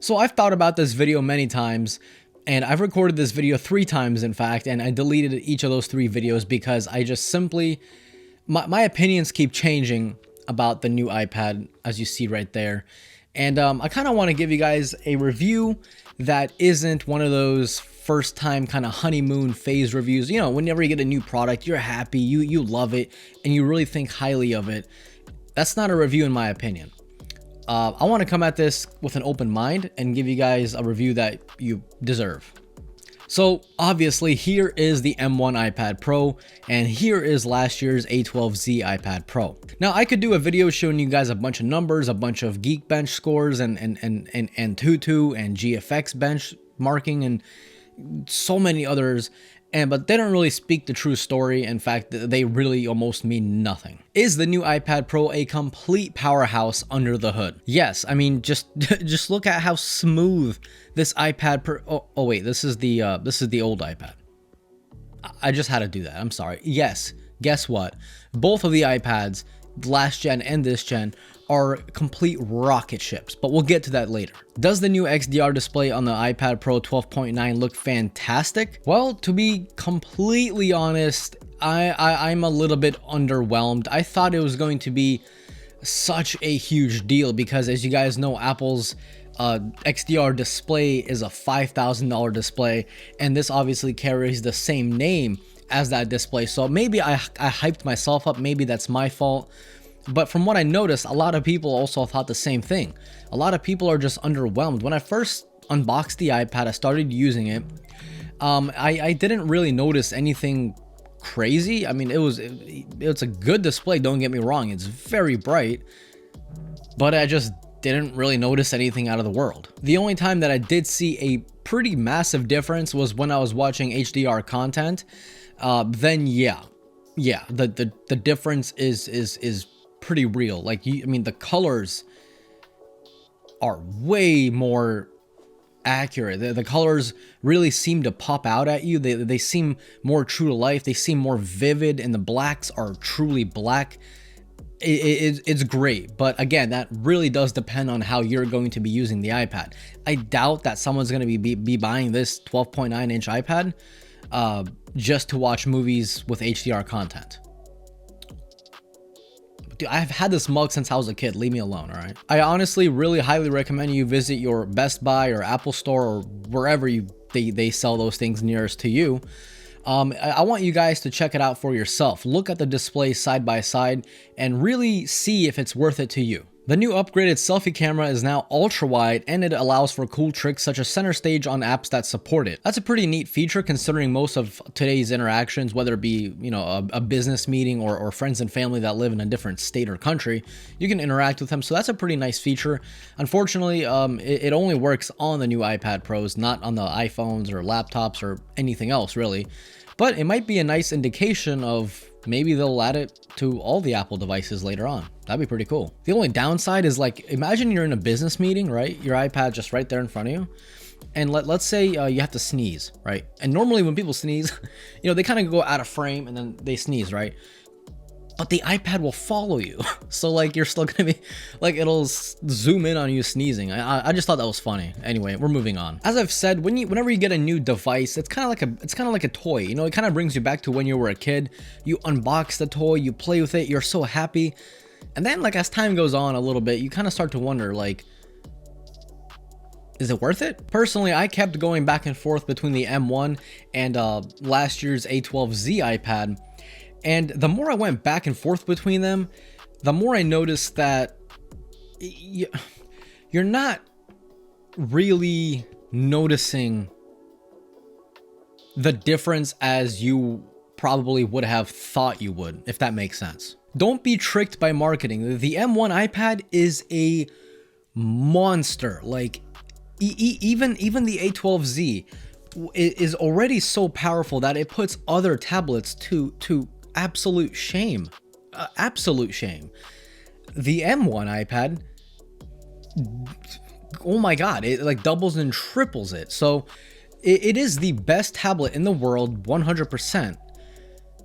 So I've thought about this video many times, and I've recorded this video 3 times in fact, and I deleted each of those 3 videos because I just simply, my opinions keep changing about the new iPad, as you see right there. And I kind of want to give you guys a review that isn't one of those first time kind of honeymoon phase reviews. You know, whenever you get a new product, you're happy, you love it, and you really think highly of it. That's not a review in my opinion. I want to come at this with an open mind and give you guys a review that you deserve. So obviously here is the M1 iPad Pro, and here is last year's A12Z iPad Pro. Now I could do a video showing you guys a bunch of numbers, a bunch of Geekbench scores, and Tutu and GFX benchmarking, and so many others, but they don't really speak the true story. In fact, they really almost mean nothing. Is the new iPad Pro a complete powerhouse under the hood? Yes, I mean, just look at how smooth this iPad Pro. Oh wait, this is the old iPad. I just had to do that. I'm sorry. Yes, guess what? Both of the iPads, last gen and this gen, are complete rocket ships, but we'll get to that later. Does the new XDR display on the iPad Pro 12.9 look fantastic? Well, to be completely honest, I'm a little bit underwhelmed. I thought it was going to be such a huge deal because, as you guys know, Apple's XDR display is a $5,000 display, and this obviously carries the same name as that display. So maybe I hyped myself up, maybe that's my fault. But from what I noticed, a lot of people also thought the same thing. A lot of people are just underwhelmed. When I first unboxed the iPad, I started using it. I didn't really notice anything crazy. I mean, it's a good display, don't get me wrong. It's very bright, but I just didn't really notice anything out of the world. The only time that I did see a pretty massive difference was when I was watching HDR content. Then yeah, the difference is pretty real. Like, I mean, the colors are way more accurate. The colors really seem to pop out at you. They seem more true to life. They seem more vivid, and the blacks are truly black. It's great, but again, that really does depend on how you're going to be using the iPad. I doubt that someone's going to be buying this 12.9-inch iPad just to watch movies with HDR content. Dude, I've had this mug since I was a kid. Leave me alone, all right? I honestly really highly recommend you visit your Best Buy or Apple Store or wherever they sell those things nearest to you. I want you guys to check it out for yourself. Look at the display side by side and really see if it's worth it to you. The new upgraded selfie camera is now ultra wide, and it allows for cool tricks such as center stage on apps that support it. That's a pretty neat feature considering most of today's interactions, whether it be, you know, a business meeting or friends and family that live in a different state or country, you can interact with them. So that's a pretty nice feature. Unfortunately, it only works on the new iPad Pros, not on the iPhones or laptops or anything else really. But it might be a nice indication of maybe they'll add it to all the Apple devices later on. That'd be pretty cool. The only downside is, like, imagine you're in a business meeting, right? Your iPad just right there in front of you. And let's say you have to sneeze, right? And normally when people sneeze, you know, they kind of go out of frame and then they sneeze, right? But the iPad will follow you. So like you're still gonna be like, it'll zoom in on you sneezing. I just thought that was funny. Anyway, we're moving on. As I've said, whenever you get a new device, it's kind of like a toy. You know, it kind of brings you back to when you were a kid. You unbox the toy, you play with it, you're so happy. And then, like, as time goes on a little bit, you kind of start to wonder, like, is it worth it? Personally, I kept going back and forth between the M1 and last year's A12Z iPad. And the more I went back and forth between them, the more I noticed that you're not really noticing the difference as you probably would have thought you would, if that makes sense. Don't be tricked by marketing. The M1 iPad is a monster. Like, even the A12Z is already so powerful that it puts other tablets to absolute shame. Absolute shame. The M1 iPad, oh my god, it like doubles and triples it. So it is the best tablet in the world, 100%.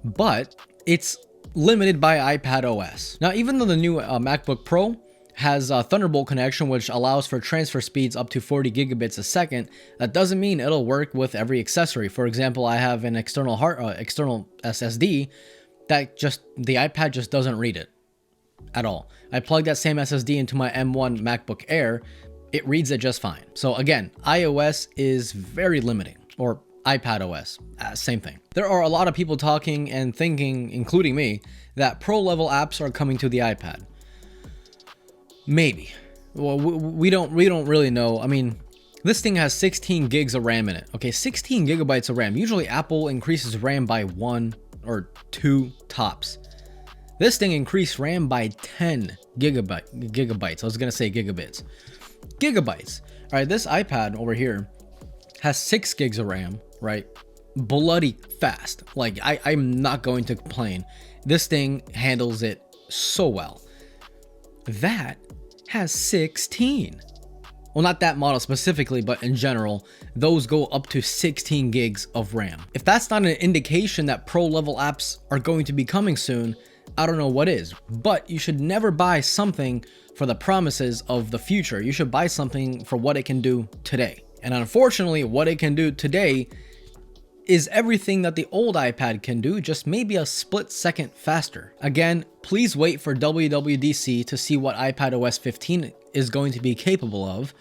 But it's limited by iPad OS. Now, even though the new MacBook Pro has a Thunderbolt connection, which allows for transfer speeds up to 40 gigabits a second. That doesn't mean it'll work with every accessory. For example, I have an external external SSD that the iPad just doesn't read it at all. I plug that same SSD into my M1 MacBook Air, it reads it just fine. So again, iOS is very limiting, or iPad OS, same thing. There are a lot of people talking and thinking, including me, that pro level apps are coming to the iPad. Maybe. Well, we don't really know. I mean, this thing has 16 gigs of RAM in it. Okay, 16 gigabytes of RAM. Usually Apple increases RAM by 1 or 2 tops. This thing increased RAM by 10 gigabytes. I was gonna say gigabits. Gigabytes. All right, this iPad over here has 6 gigs of RAM, right? Bloody fast. Like, I'm not going to complain. This thing handles it so well. That has 16. Well, not that model specifically, but in general, those go up to 16 gigs of RAM. If that's not an indication that pro level apps are going to be coming soon, I don't know what is. But you should never buy something for the promises of the future. You should buy something for what it can do today. And unfortunately, what it can do today is everything that the old iPad can do, just maybe a split second faster. Again, please wait for WWDC to see what iPadOS 15 is going to be capable of.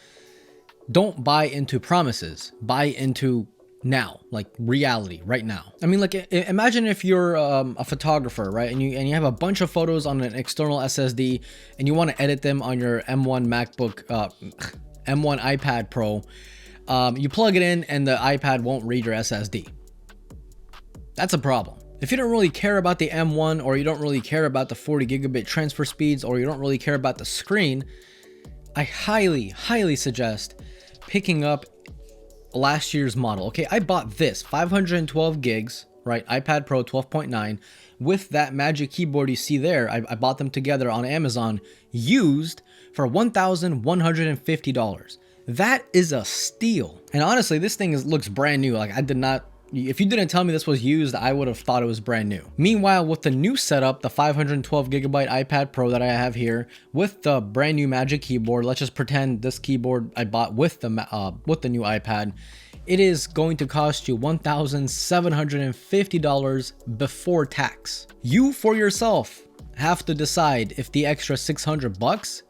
Don't buy into promises, buy into now, like reality right now. I mean, like, imagine if you're a photographer, right? And you have a bunch of photos on an external SSD and you want to edit them on your M1 MacBook, M1 iPad Pro. You plug it in and the iPad won't read your SSD. That's a problem. If you don't really care about the M1, or you don't really care about the 40 gigabit transfer speeds, or you don't really care about the screen, I highly suggest picking up last year's model. Okay, I bought this 512 gigs, right? iPad Pro 12.9 with that Magic Keyboard you see there. I bought them together on Amazon, used for $1,150. That is a steal. And honestly, this thing looks brand new. Like, if you didn't tell me this was used, I would have thought it was brand new. Meanwhile, with the new setup, the 512 gigabyte iPad Pro that I have here, with the brand new Magic Keyboard, let's just pretend this keyboard I bought with the new iPad, it is going to cost you $1,750 before tax. You, for yourself, have to decide if the extra $600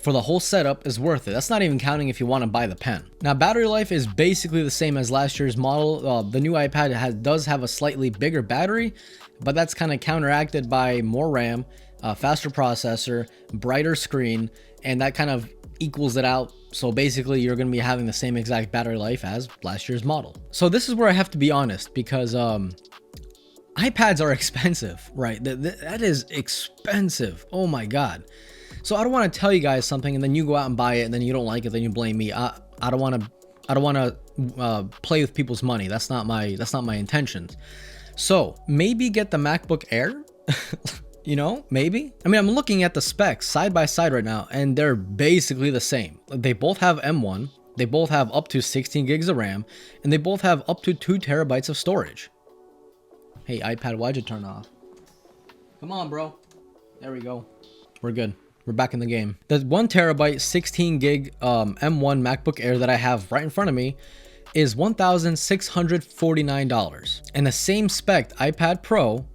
for the whole setup is worth it. That's not even counting if you want to buy the pen. Now, battery life is basically the same as last year's model. The new iPad does have a slightly bigger battery, but that's kind of counteracted by more RAM, faster processor, brighter screen, and that kind of equals it out. So basically, you're going to be having the same exact battery life as last year's model. So this is where I have to be honest, because iPads are expensive, right? That is expensive. Oh my God. So I don't want to tell you guys something and then you go out and buy it and then you don't like it, then you blame me. I don't want to play with people's money. That's not my intentions. So maybe get the MacBook Air. You know, maybe. I mean, I'm looking at the specs side by side right now and they're basically the same. They both have M1. They both have up to 16 gigs of RAM and they both have up to 2 terabytes of storage. Hey, iPad, why'd you turn off? Come on, bro. There we go. We're good. We're back in the game. The 1 terabyte 16 gig M1 MacBook Air that I have right in front of me is $1,649. And the same spec iPad Pro,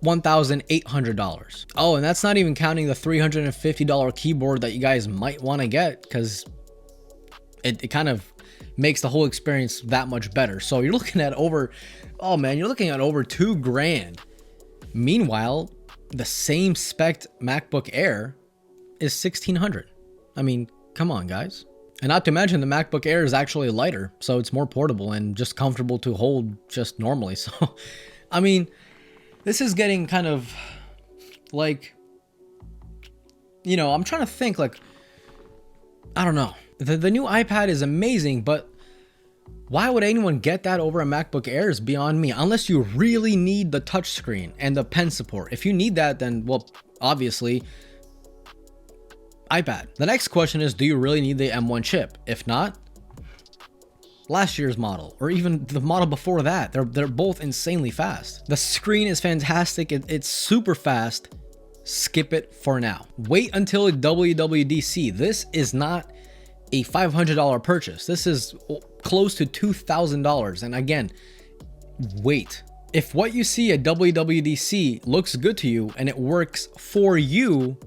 $1,800. Oh, and that's not even counting the $350 keyboard that you guys might want to get, because it kind of makes the whole experience that much better. So you're looking at over $2,000. Meanwhile, the same spec MacBook Air is $1,600. I mean, come on, guys. And not to mention the MacBook Air is actually lighter, so it's more portable and just comfortable to hold just normally. So, I mean, this is getting kind of like, you know, I'm trying to think, like, I don't know. The new iPad is amazing, but why would anyone get that over a MacBook Air is beyond me, unless you really need the touchscreen and the pen support. If you need that, then, well, obviously, iPad. The next question is, do you really need the M1 chip? If not, last year's model, or even the model before that, they're both insanely fast. The screen is fantastic. It's super fast. skip it for now. Wait until WWDC. This is not a $500 purchase. This is close to $2,000. And again, wait. If what you see at WWDC looks good to you and it works for you,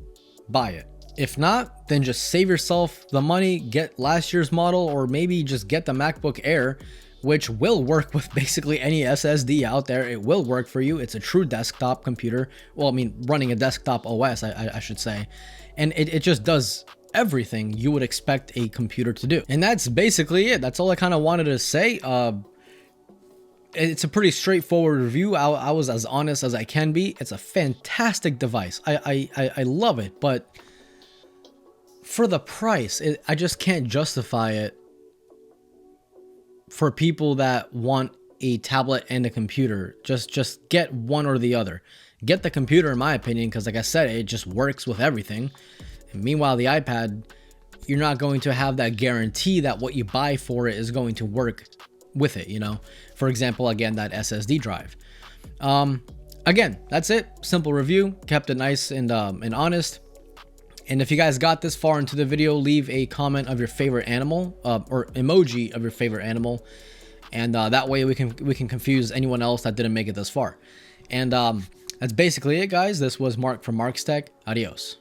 buy it. If not, then just save yourself the money, get last year's model, or maybe just get the MacBook Air, which will work with basically any SSD out there. It will work for you. It's a true desktop computer. Well, I mean, running a desktop OS, I should say. And it just does everything you would expect a computer to do. And that's basically it. That's all I kind of wanted to say. It's a pretty straightforward review. I was as honest as I can be. It's a fantastic device. I love it, but for the price, I just can't justify it for people that want a tablet and a computer. Just get one or the other. Get the computer, in my opinion, because like I said, it just works with everything. And meanwhile, the iPad, you're not going to have that guarantee that what you buy for it is going to work with it, you know? For example, again, that SSD drive. Again, that's it. Simple review. Kept it nice and honest. And if you guys got this far into the video, leave a comment of your favorite animal, or emoji of your favorite animal, and that way we can confuse anyone else that didn't make it this far. And that's basically it, guys. This was Mark from Mark's Tech. Adios.